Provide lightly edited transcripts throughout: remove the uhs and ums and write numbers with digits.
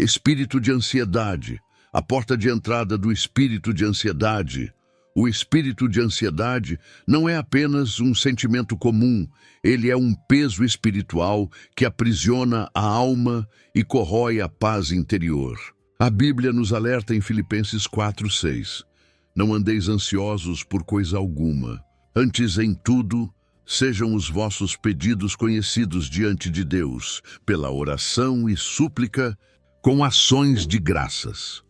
Espírito de ansiedade, a porta de entrada do espírito de ansiedade. O espírito de ansiedade não é apenas um sentimento comum, ele é um peso espiritual que aprisiona a alma e corrói a paz interior. A Bíblia nos alerta em Filipenses 4:6. Não andeis ansiosos por coisa alguma. Antes, em tudo, sejam os vossos pedidos conhecidos diante de Deus, pela oração e súplica, com ações de graças.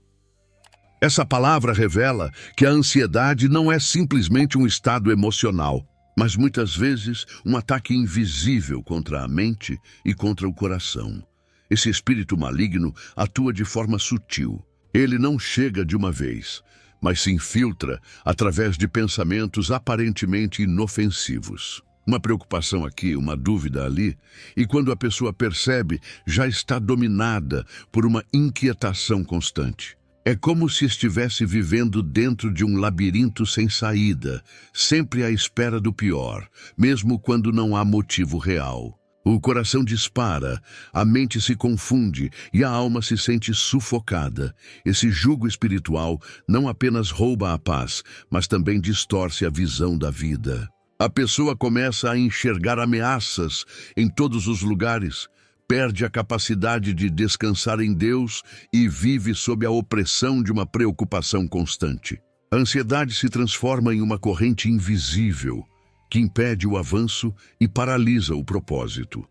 Essa palavra revela que a ansiedade não é simplesmente um estado emocional, mas muitas vezes um ataque invisível contra a mente e contra o coração. Esse espírito maligno atua de forma sutil. Ele não chega de uma vez, mas se infiltra através de pensamentos aparentemente inofensivos. Uma preocupação aqui, uma dúvida ali, e quando a pessoa percebe, já está dominada por uma inquietação constante. É como se estivesse vivendo dentro de um labirinto sem saída, sempre à espera do pior, mesmo quando não há motivo real. O coração dispara, a mente se confunde e a alma se sente sufocada. Esse jugo espiritual não apenas rouba a paz, mas também distorce a visão da vida. A pessoa começa a enxergar ameaças em todos os lugares, perde a capacidade de descansar em Deus e vive sob a opressão de uma preocupação constante. A ansiedade se transforma em uma corrente invisível que impede o avanço e paralisa o propósito.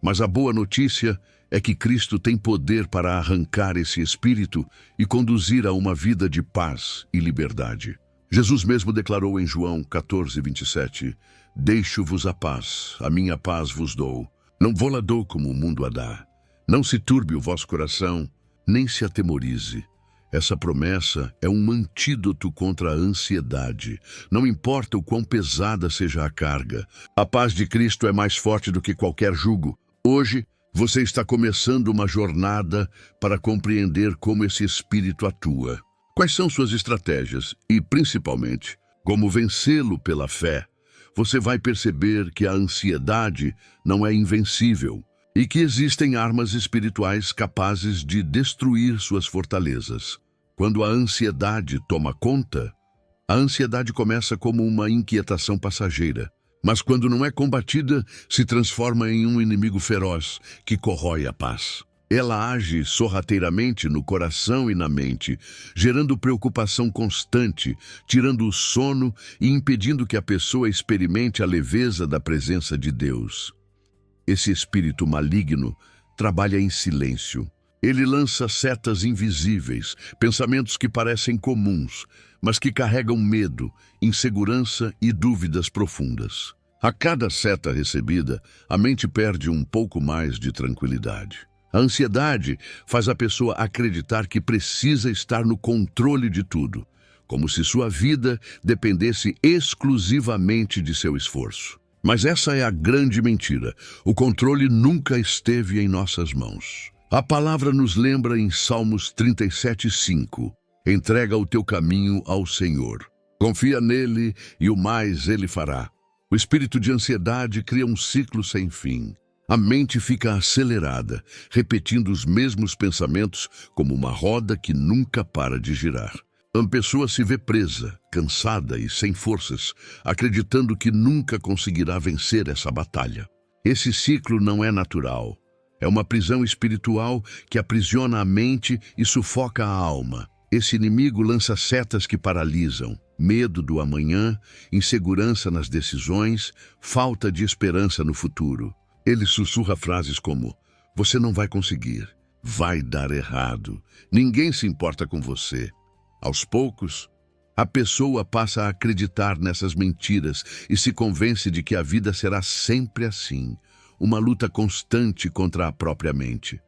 Mas a boa notícia é que Cristo tem poder para arrancar esse espírito e conduzir a uma vida de paz e liberdade. Jesus mesmo declarou em João 14:27, Deixo-vos a minha paz vos dou. Não vou-la dou como o mundo a dá. Não se turbe o vosso coração, nem se atemorize. Essa promessa é um antídoto contra a ansiedade. Não importa o quão pesada seja a carga. A paz de Cristo é mais forte do que qualquer jugo. Hoje, você está começando uma jornada para compreender como esse espírito atua. Quais são suas estratégias e, principalmente, como vencê-lo pela fé? Você vai perceber que a ansiedade não é invencível e que existem armas espirituais capazes de destruir suas fortalezas. Quando a ansiedade toma conta, a ansiedade começa como uma inquietação passageira, mas quando não é combatida, se transforma em um inimigo feroz que corrói a paz. Ela age sorrateiramente no coração e na mente, gerando preocupação constante, tirando o sono e impedindo que a pessoa experimente a leveza da presença de Deus. Esse espírito maligno trabalha em silêncio. Ele lança setas invisíveis, pensamentos que parecem comuns, mas que carregam medo, insegurança e dúvidas profundas. A cada seta recebida, a mente perde um pouco mais de tranquilidade. A ansiedade faz a pessoa acreditar que precisa estar no controle de tudo, como se sua vida dependesse exclusivamente de seu esforço. Mas essa é a grande mentira. O controle nunca esteve em nossas mãos. A palavra nos lembra em Salmos 37:5. Entrega o teu caminho ao Senhor. Confia nele e o mais ele fará. O espírito de ansiedade cria um ciclo sem fim. A mente fica acelerada, repetindo os mesmos pensamentos como uma roda que nunca para de girar. A pessoa se vê presa, cansada e sem forças, acreditando que nunca conseguirá vencer essa batalha. Esse ciclo não é natural. É uma prisão espiritual que aprisiona a mente e sufoca a alma. Esse inimigo lança setas que paralisam, medo do amanhã, insegurança nas decisões, falta de esperança no futuro. Ele sussurra frases como, você não vai conseguir, vai dar errado, ninguém se importa com você. Aos poucos, a pessoa passa a acreditar nessas mentiras e se convence de que a vida será sempre assim, uma luta constante contra a própria mente.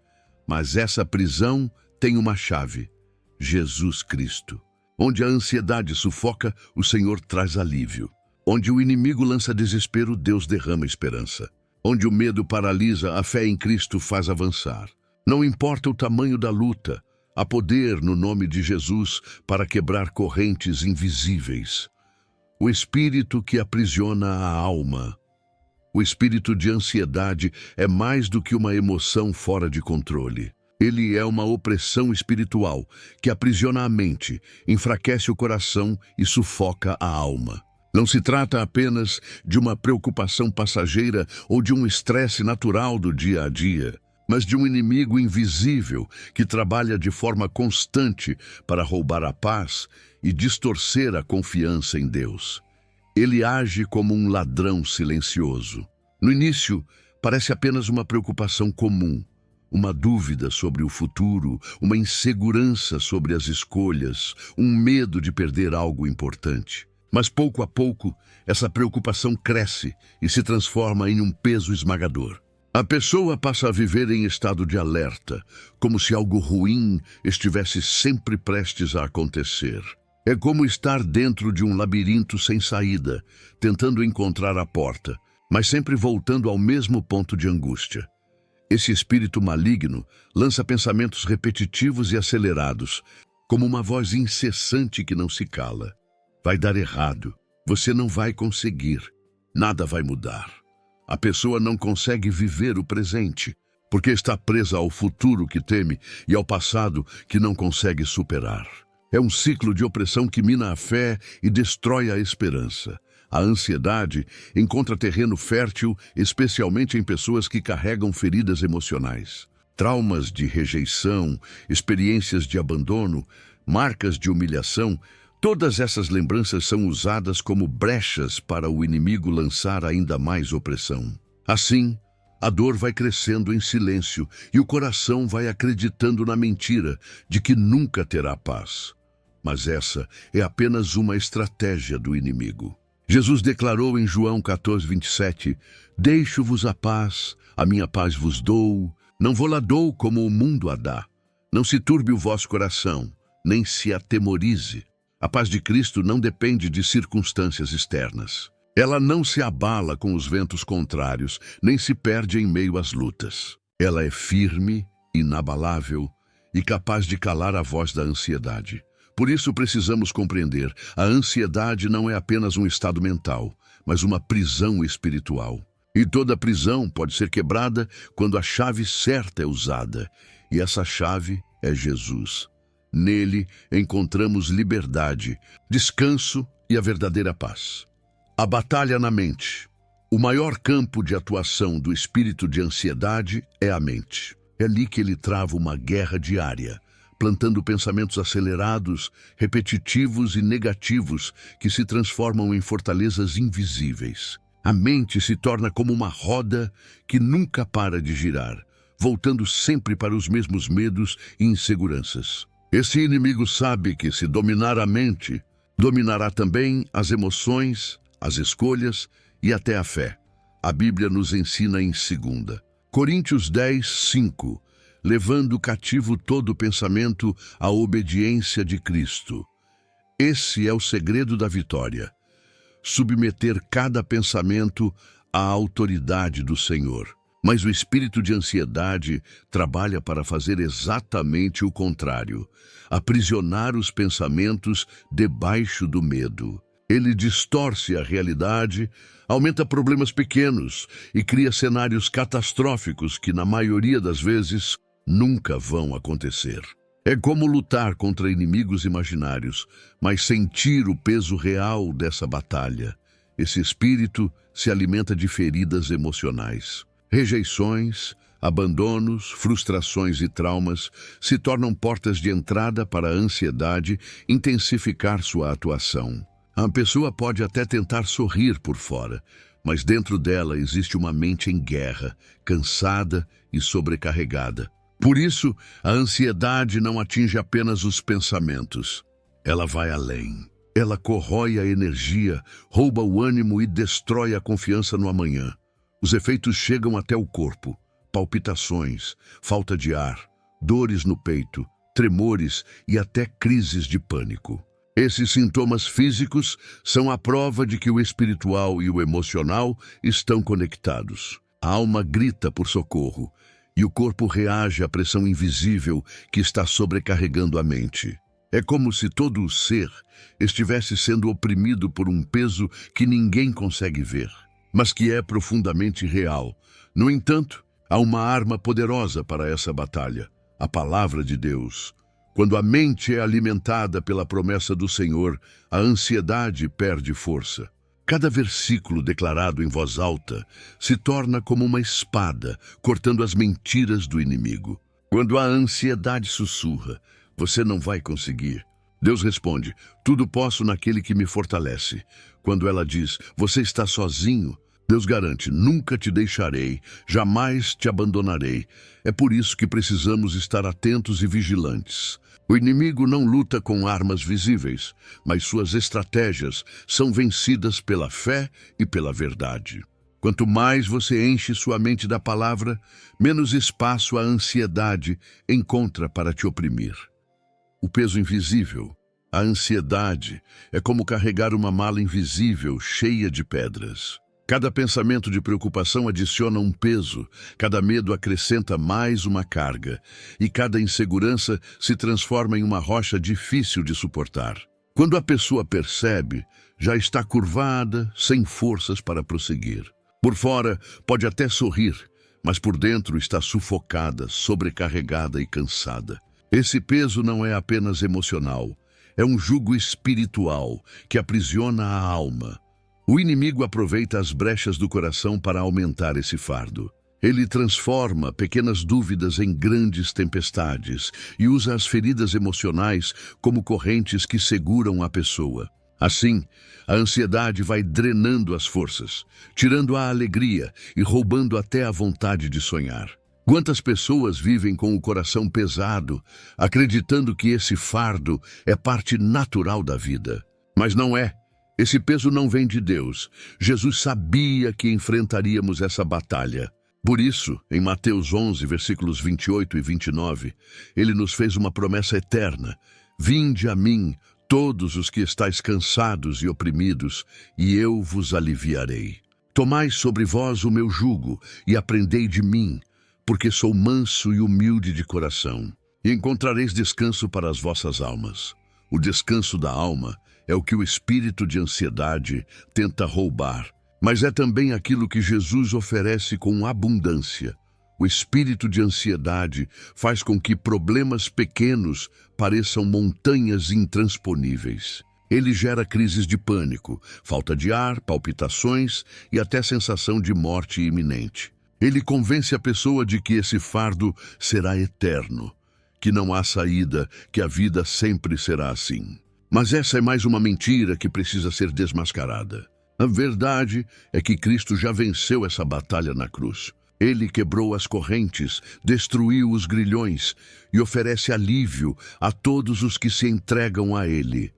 Mas essa prisão tem uma chave, Jesus Cristo. Onde a ansiedade sufoca, o Senhor traz alívio. Onde o inimigo lança desespero, Deus derrama esperança. Onde o medo paralisa, a fé em Cristo faz avançar. Não importa o tamanho da luta, há poder no nome de Jesus para quebrar correntes invisíveis. O espírito que aprisiona a alma. O espírito de ansiedade é mais do que uma emoção fora de controle. Ele é uma opressão espiritual que aprisiona a mente, enfraquece o coração e sufoca a alma. Não se trata apenas de uma preocupação passageira ou de um estresse natural do dia a dia, mas de um inimigo invisível que trabalha de forma constante para roubar a paz e distorcer a confiança em Deus. Ele age como um ladrão silencioso. No início, parece apenas uma preocupação comum, uma dúvida sobre o futuro, uma insegurança sobre as escolhas, um medo de perder algo importante. Mas pouco a pouco, essa preocupação cresce e se transforma em um peso esmagador. A pessoa passa a viver em estado de alerta, como se algo ruim estivesse sempre prestes a acontecer. É como estar dentro de um labirinto sem saída, tentando encontrar a porta, mas sempre voltando ao mesmo ponto de angústia. Esse espírito maligno lança pensamentos repetitivos e acelerados, como uma voz incessante que não se cala. Vai dar errado, você não vai conseguir, nada vai mudar. A pessoa não consegue viver o presente, porque está presa ao futuro que teme e ao passado que não consegue superar. É um ciclo de opressão que mina a fé e destrói a esperança. A ansiedade encontra terreno fértil, especialmente em pessoas que carregam feridas emocionais. Traumas de rejeição, experiências de abandono, marcas de humilhação, todas essas lembranças são usadas como brechas para o inimigo lançar ainda mais opressão. Assim, a dor vai crescendo em silêncio e o coração vai acreditando na mentira de que nunca terá paz. Mas essa é apenas uma estratégia do inimigo. Jesus declarou em João 14:27, Deixo-vos a minha paz vos dou, não vou-la dou como o mundo a dá. Não se turbe o vosso coração, nem se atemorize. A paz de Cristo não depende de circunstâncias externas. Ela não se abala com os ventos contrários, nem se perde em meio às lutas. Ela é firme, inabalável e capaz de calar a voz da ansiedade. Por isso precisamos compreender, a ansiedade não é apenas um estado mental, mas uma prisão espiritual. E toda prisão pode ser quebrada quando a chave certa é usada. E essa chave é Jesus. Nele encontramos liberdade, descanso e a verdadeira paz. A batalha na mente. O maior campo de atuação do espírito de ansiedade é a mente. É ali que ele trava uma guerra diária, plantando pensamentos acelerados, repetitivos e negativos que se transformam em fortalezas invisíveis. A mente se torna como uma roda que nunca para de girar, voltando sempre para os mesmos medos e inseguranças. Esse inimigo sabe que, se dominar a mente, dominará também as emoções, as escolhas e até a fé. A Bíblia nos ensina em 2 Coríntios 10:5, levando cativo todo pensamento à obediência de Cristo. Esse é o segredo da vitória. Submeter cada pensamento à autoridade do Senhor. Mas o espírito de ansiedade trabalha para fazer exatamente o contrário, aprisionar os pensamentos debaixo do medo. Ele distorce a realidade, aumenta problemas pequenos e cria cenários catastróficos que, na maioria das vezes, nunca vão acontecer. É como lutar contra inimigos imaginários, mas sentir o peso real dessa batalha. Esse espírito se alimenta de feridas emocionais. Rejeições, abandonos, frustrações e traumas se tornam portas de entrada para a ansiedade intensificar sua atuação. A pessoa pode até tentar sorrir por fora, mas dentro dela existe uma mente em guerra, cansada e sobrecarregada. Por isso, a ansiedade não atinge apenas os pensamentos. Ela vai além. Ela corrói a energia, rouba o ânimo e destrói a confiança no amanhã. Os efeitos chegam até o corpo: palpitações, falta de ar, dores no peito, tremores e até crises de pânico. Esses sintomas físicos são a prova de que o espiritual e o emocional estão conectados. A alma grita por socorro e o corpo reage à pressão invisível que está sobrecarregando a mente. É como se todo o ser estivesse sendo oprimido por um peso que ninguém consegue ver, mas que é profundamente real. No entanto, há uma arma poderosa para essa batalha: a palavra de Deus. Quando a mente é alimentada pela promessa do Senhor, a ansiedade perde força. Cada versículo declarado em voz alta se torna como uma espada, cortando as mentiras do inimigo. Quando a ansiedade sussurra, você não vai conseguir, Deus responde, tudo posso naquele que me fortalece. Quando ela diz, você está sozinho, Deus garante, nunca te deixarei, jamais te abandonarei. É por isso que precisamos estar atentos e vigilantes. O inimigo não luta com armas visíveis, mas suas estratégias são vencidas pela fé e pela verdade. Quanto mais você enche sua mente da palavra, menos espaço a ansiedade encontra para te oprimir. O peso invisível, a ansiedade, é como carregar uma mala invisível cheia de pedras. Cada pensamento de preocupação adiciona um peso, cada medo acrescenta mais uma carga, e cada insegurança se transforma em uma rocha difícil de suportar. Quando a pessoa percebe, já está curvada, sem forças para prosseguir. Por fora, pode até sorrir, mas por dentro está sufocada, sobrecarregada e cansada. Esse peso não é apenas emocional, é um jugo espiritual que aprisiona a alma. O inimigo aproveita as brechas do coração para aumentar esse fardo. Ele transforma pequenas dúvidas em grandes tempestades e usa as feridas emocionais como correntes que seguram a pessoa. Assim, a ansiedade vai drenando as forças, tirando a alegria e roubando até a vontade de sonhar. Quantas pessoas vivem com o coração pesado, acreditando que esse fardo é parte natural da vida? Mas não é. Esse peso não vem de Deus. Jesus sabia que enfrentaríamos essa batalha. Por isso, em Mateus 11, versículos 28 e 29, ele nos fez uma promessa eterna. Vinde a mim, todos os que estáis cansados e oprimidos, e eu vos aliviarei. Tomai sobre vós o meu jugo e aprendei de mim, porque sou manso e humilde de coração, e encontrareis descanso para as vossas almas. O descanso da alma é o que o espírito de ansiedade tenta roubar, mas é também aquilo que Jesus oferece com abundância. O espírito de ansiedade faz com que problemas pequenos pareçam montanhas intransponíveis. Ele gera crises de pânico, falta de ar, palpitações e até sensação de morte iminente. Ele convence a pessoa de que esse fardo será eterno, que não há saída, que a vida sempre será assim. Mas essa é mais uma mentira que precisa ser desmascarada. A verdade é que Cristo já venceu essa batalha na cruz. Ele quebrou as correntes, destruiu os grilhões e oferece alívio a todos os que se entregam a Ele.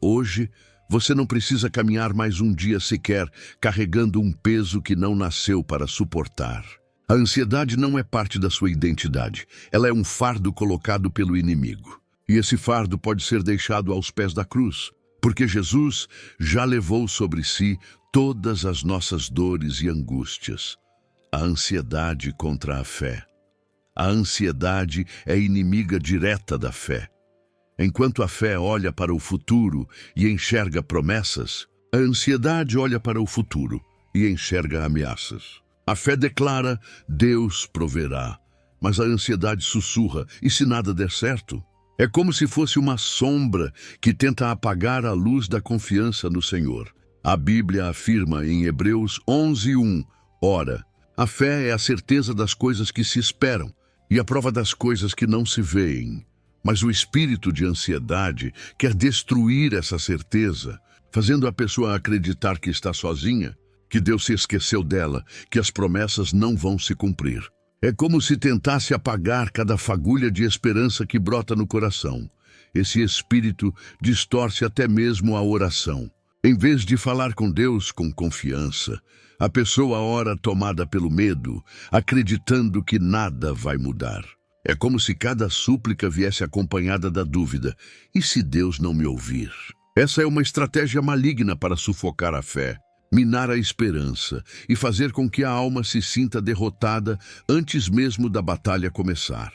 Hoje, você não precisa caminhar mais um dia sequer carregando um peso que não nasceu para suportar. A ansiedade não é parte da sua identidade. Ela é um fardo colocado pelo inimigo. E esse fardo pode ser deixado aos pés da cruz, porque Jesus já levou sobre si todas as nossas dores e angústias. A ansiedade contra a fé. A ansiedade é inimiga direta da fé. Enquanto a fé olha para o futuro e enxerga promessas, a ansiedade olha para o futuro e enxerga ameaças. A fé declara, Deus proverá, mas a ansiedade sussurra, e se nada der certo? É como se fosse uma sombra que tenta apagar a luz da confiança no Senhor. A Bíblia afirma em Hebreus 11:1, ora, a fé é a certeza das coisas que se esperam e a prova das coisas que não se veem. Mas o espírito de ansiedade quer destruir essa certeza, fazendo a pessoa acreditar que está sozinha, que Deus se esqueceu dela, que as promessas não vão se cumprir. É como se tentasse apagar cada fagulha de esperança que brota no coração. Esse espírito distorce até mesmo a oração. Em vez de falar com Deus com confiança, a pessoa ora tomada pelo medo, acreditando que nada vai mudar. É como se cada súplica viesse acompanhada da dúvida, e se Deus não me ouvir? Essa é uma estratégia maligna para sufocar a fé, minar a esperança e fazer com que a alma se sinta derrotada antes mesmo da batalha começar.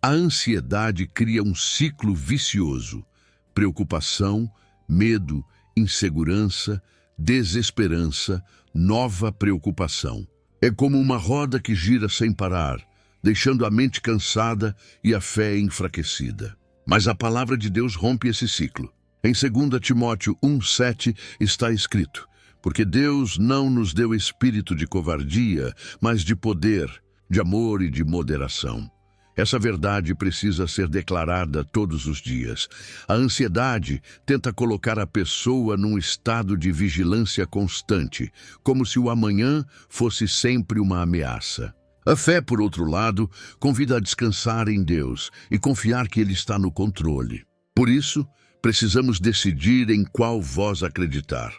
A ansiedade cria um ciclo vicioso: preocupação, medo, insegurança, desesperança, nova preocupação. É como uma roda que gira sem parar, deixando a mente cansada e a fé enfraquecida. Mas a palavra de Deus rompe esse ciclo. Em 2 Timóteo 1,7 está escrito: porque Deus não nos deu espírito de covardia, mas de poder, de amor e de moderação. Essa verdade precisa ser declarada todos os dias. A ansiedade tenta colocar a pessoa num estado de vigilância constante, como se o amanhã fosse sempre uma ameaça. A fé, por outro lado, convida a descansar em Deus e confiar que Ele está no controle. Por isso, precisamos decidir em qual voz acreditar.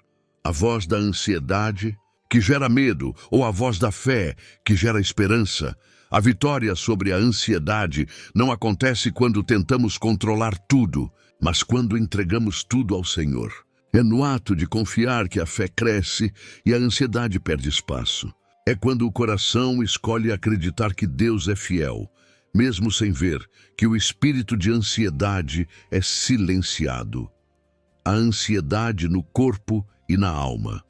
A voz da ansiedade, que gera medo, ou a voz da fé, que gera esperança. A vitória sobre a ansiedade não acontece quando tentamos controlar tudo, mas quando entregamos tudo ao Senhor. É no ato de confiar que a fé cresce e a ansiedade perde espaço. É quando o coração escolhe acreditar que Deus é fiel, mesmo sem ver, que o espírito de ansiedade é silenciado. A ansiedade no corpo e na alma.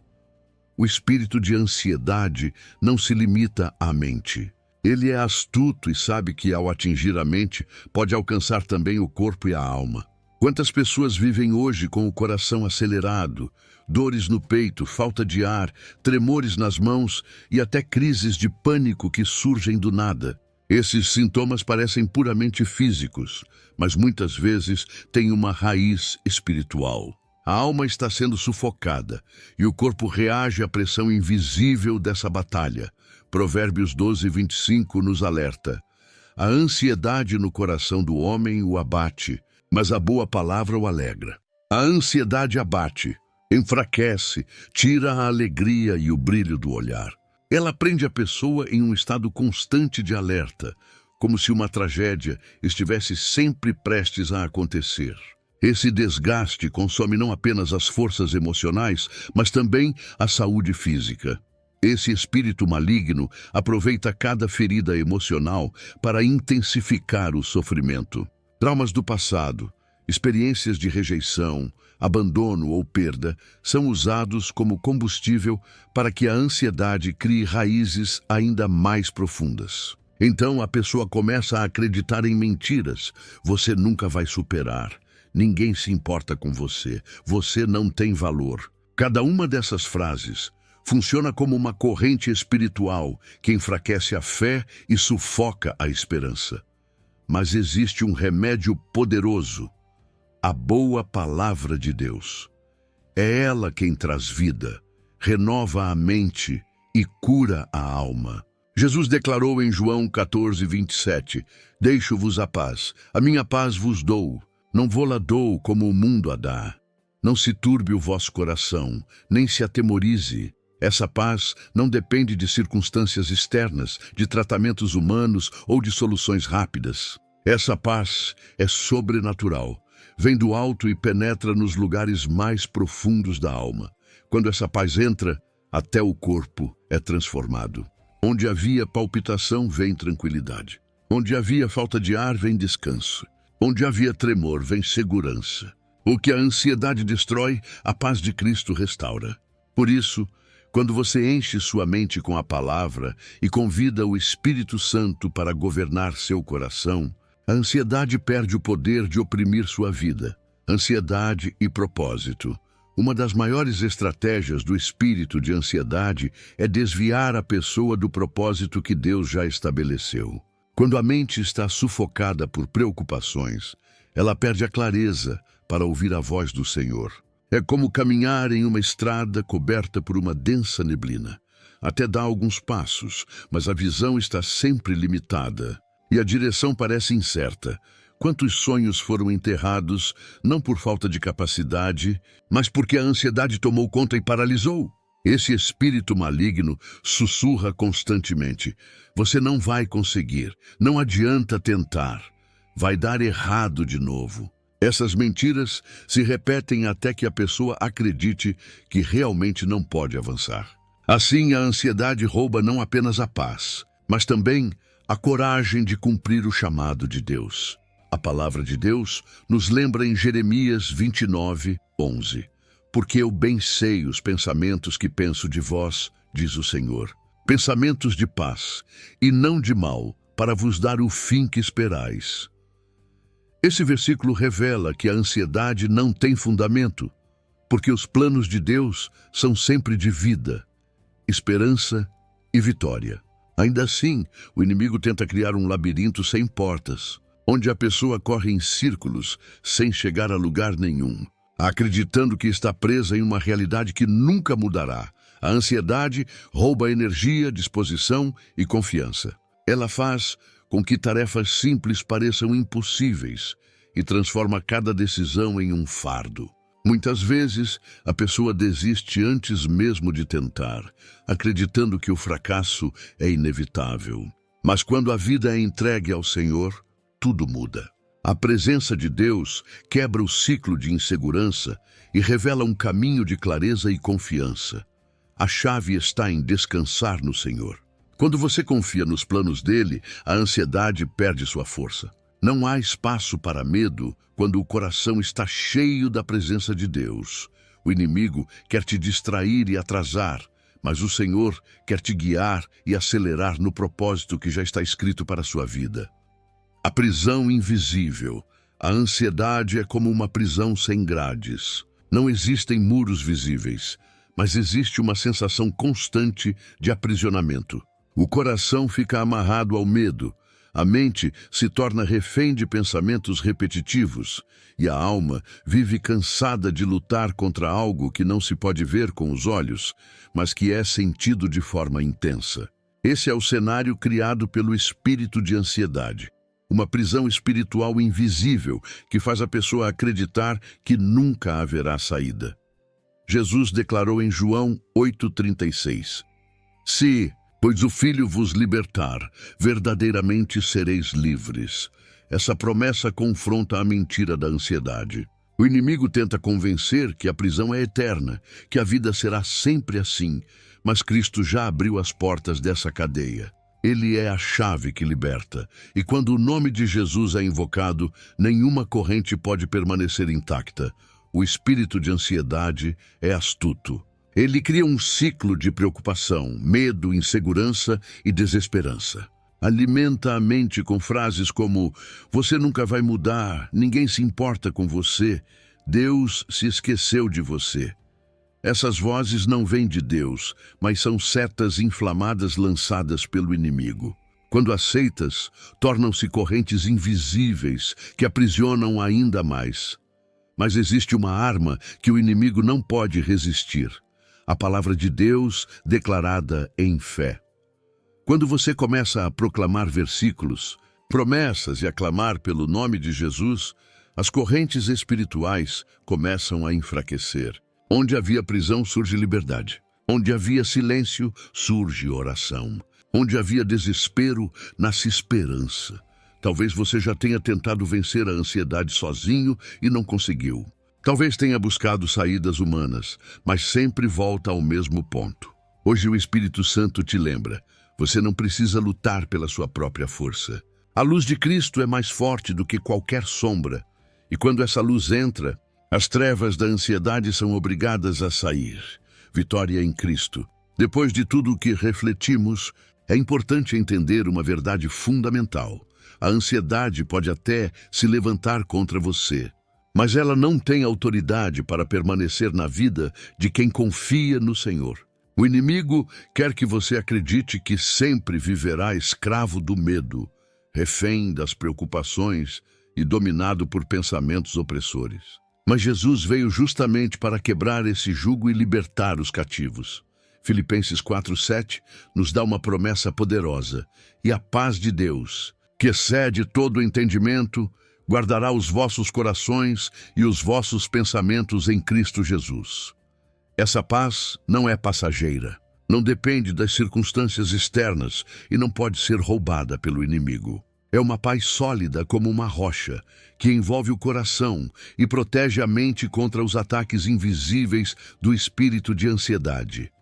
O espírito de ansiedade não se limita à mente. Ele é astuto e sabe que, ao atingir a mente, pode alcançar também o corpo e a alma. Quantas pessoas vivem hoje com o coração acelerado, dores no peito, falta de ar, tremores nas mãos e até crises de pânico que surgem do nada? Esses sintomas parecem puramente físicos, mas muitas vezes têm uma raiz espiritual. A alma está sendo sufocada e o corpo reage à pressão invisível dessa batalha. Provérbios 12:25 nos alerta: a ansiedade no coração do homem o abate, mas a boa palavra o alegra. A ansiedade abate, enfraquece, tira a alegria e o brilho do olhar. Ela prende a pessoa em um estado constante de alerta, como se uma tragédia estivesse sempre prestes a acontecer. Esse desgaste consome não apenas as forças emocionais, mas também a saúde física. Esse espírito maligno aproveita cada ferida emocional para intensificar o sofrimento. Traumas do passado, experiências de rejeição, abandono ou perda são usados como combustível para que a ansiedade crie raízes ainda mais profundas. Então a pessoa começa a acreditar em mentiras. Você nunca vai superar. Ninguém se importa com você. Você não tem valor. Cada uma dessas frases funciona como uma corrente espiritual que enfraquece a fé e sufoca a esperança. Mas existe um remédio poderoso: a boa palavra de Deus. É ela quem traz vida, renova a mente e cura a alma. Jesus declarou em João 14:27, deixo-vos a paz, a minha paz vos dou, não vou-la dou como o mundo a dá. Não se turbe o vosso coração, nem se atemorize. Essa paz não depende de circunstâncias externas, de tratamentos humanos ou de soluções rápidas. Essa paz é sobrenatural, vem do alto e penetra nos lugares mais profundos da alma. Quando essa paz entra, até o corpo é transformado. Onde havia palpitação, vem tranquilidade. Onde havia falta de ar, vem descanso. Onde havia tremor, vem segurança. O que a ansiedade destrói, a paz de Cristo restaura. Por isso, quando você enche sua mente com a palavra e convida o Espírito Santo para governar seu coração, a ansiedade perde o poder de oprimir sua vida. Ansiedade e propósito. Uma das maiores estratégias do espírito de ansiedade é desviar a pessoa do propósito que Deus já estabeleceu. Quando a mente está sufocada por preocupações, ela perde a clareza para ouvir a voz do Senhor. É como caminhar em uma estrada coberta por uma densa neblina. Até dá alguns passos, mas a visão está sempre limitada e a direção parece incerta. Quantos sonhos foram enterrados, não por falta de capacidade, mas porque a ansiedade tomou conta e paralisou? Esse espírito maligno sussurra constantemente: você não vai conseguir, não adianta tentar, vai dar errado de novo. Essas mentiras se repetem até que a pessoa acredite que realmente não pode avançar. Assim, a ansiedade rouba não apenas a paz, mas também a coragem de cumprir o chamado de Deus. A palavra de Deus nos lembra em Jeremias 29:11. Porque eu bem sei os pensamentos que penso de vós, diz o Senhor, pensamentos de paz e não de mal, para vos dar o fim que esperais. Esse versículo revela que a ansiedade não tem fundamento, porque os planos de Deus são sempre de vida, esperança e vitória. Ainda assim, o inimigo tenta criar um labirinto sem portas, onde a pessoa corre em círculos sem chegar a lugar nenhum, acreditando que está presa em uma realidade que nunca mudará. A ansiedade rouba energia, disposição e confiança. Ela faz com que tarefas simples pareçam impossíveis e transforma cada decisão em um fardo. Muitas vezes, a pessoa desiste antes mesmo de tentar, acreditando que o fracasso é inevitável. Mas quando a vida é entregue ao Senhor, tudo muda. A presença de Deus quebra o ciclo de insegurança e revela um caminho de clareza e confiança. A chave está em descansar no Senhor. Quando você confia nos planos dele, a ansiedade perde sua força. Não há espaço para medo quando o coração está cheio da presença de Deus. O inimigo quer te distrair e atrasar, mas o Senhor quer te guiar e acelerar no propósito que já está escrito para a sua vida. A prisão invisível. A ansiedade é como uma prisão sem grades. Não existem muros visíveis, mas existe uma sensação constante de aprisionamento. O coração fica amarrado ao medo, a mente se torna refém de pensamentos repetitivos e a alma vive cansada de lutar contra algo que não se pode ver com os olhos, mas que é sentido de forma intensa. Esse é o cenário criado pelo espírito de ansiedade. Uma prisão espiritual invisível que faz a pessoa acreditar que nunca haverá saída. Jesus declarou em João 8,36: Se, pois o Filho vos libertar, verdadeiramente sereis livres. Essa promessa confronta a mentira da ansiedade. O inimigo tenta convencer que a prisão é eterna, que a vida será sempre assim, mas Cristo já abriu as portas dessa cadeia. Ele é a chave que liberta, e quando o nome de Jesus é invocado, nenhuma corrente pode permanecer intacta. O espírito de ansiedade é astuto. Ele cria um ciclo de preocupação, medo, insegurança e desesperança. Alimenta a mente com frases como: você nunca vai mudar, ninguém se importa com você, Deus se esqueceu de você. Essas vozes não vêm de Deus, mas são setas inflamadas lançadas pelo inimigo. Quando aceitas, tornam-se correntes invisíveis que aprisionam ainda mais. Mas existe uma arma que o inimigo não pode resistir: a palavra de Deus declarada em fé. Quando você começa a proclamar versículos, promessas e a clamar pelo nome de Jesus, as correntes espirituais começam a enfraquecer. Onde havia prisão, surge liberdade. Onde havia silêncio, surge oração. Onde havia desespero, nasce esperança. Talvez você já tenha tentado vencer a ansiedade sozinho e não conseguiu. Talvez tenha buscado saídas humanas, mas sempre volta ao mesmo ponto. Hoje o Espírito Santo te lembra: você não precisa lutar pela sua própria força. A luz de Cristo é mais forte do que qualquer sombra, e quando essa luz entra, as trevas da ansiedade são obrigadas a sair. Vitória em Cristo. Depois de tudo o que refletimos, é importante entender uma verdade fundamental. A ansiedade pode até se levantar contra você, mas ela não tem autoridade para permanecer na vida de quem confia no Senhor. O inimigo quer que você acredite que sempre viverá escravo do medo, refém das preocupações e dominado por pensamentos opressores. Mas Jesus veio justamente para quebrar esse jugo e libertar os cativos. Filipenses 4,7 nos dá uma promessa poderosa: e a paz de Deus, que excede todo o entendimento, guardará os vossos corações e os vossos pensamentos em Cristo Jesus. Essa paz não é passageira, não depende das circunstâncias externas e não pode ser roubada pelo inimigo. É uma paz sólida como uma rocha, que envolve o coração e protege a mente contra os ataques invisíveis do espírito de ansiedade.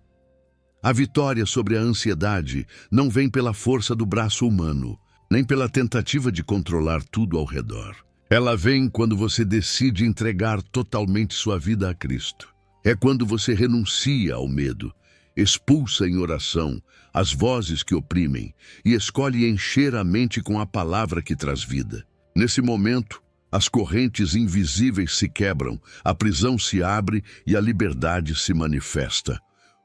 A vitória sobre a ansiedade não vem pela força do braço humano, nem pela tentativa de controlar tudo ao redor. Ela vem quando você decide entregar totalmente sua vida a Cristo. É quando você renuncia ao medo expulsa em oração as vozes que oprimem e escolhe encher a mente com a palavra que traz vida. Nesse momento, as correntes invisíveis se quebram, a prisão se abre e a liberdade se manifesta.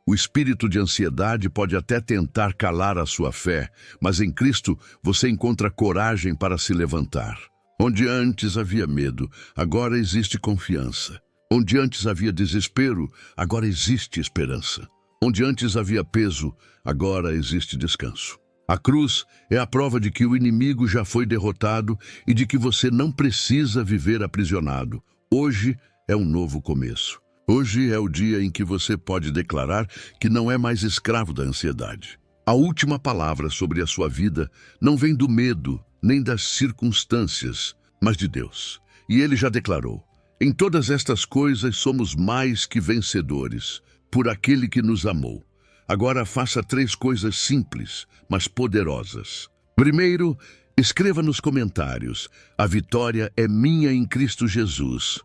O espírito de ansiedade pode até tentar calar a sua fé, mas em Cristo você encontra coragem para se levantar. Onde antes havia medo, agora existe confiança. Onde antes havia desespero, agora existe esperança. Onde antes havia peso, agora existe descanso. A cruz é a prova de que o inimigo já foi derrotado e de que você não precisa viver aprisionado. Hoje é um novo começo. Hoje é o dia em que você pode declarar que não é mais escravo da ansiedade. A última palavra sobre a sua vida não vem do medo, nem das circunstâncias, mas de Deus. E Ele já declarou: em todas estas coisas somos mais que vencedores, por aquele que nos amou. Agora faça 3 coisas simples, mas poderosas. Primeiro, escreva nos comentários: a vitória é minha em Cristo Jesus.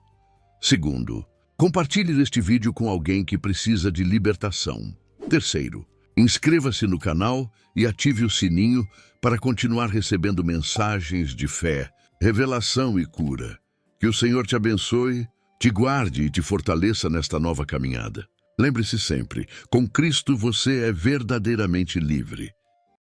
Segundo, compartilhe este vídeo com alguém que precisa de libertação. Terceiro, inscreva-se no canal e ative o sininho para continuar recebendo mensagens de fé, revelação e cura. Que o Senhor te abençoe, te guarde e te fortaleça nesta nova caminhada. Lembre-se sempre, com Cristo você é verdadeiramente livre.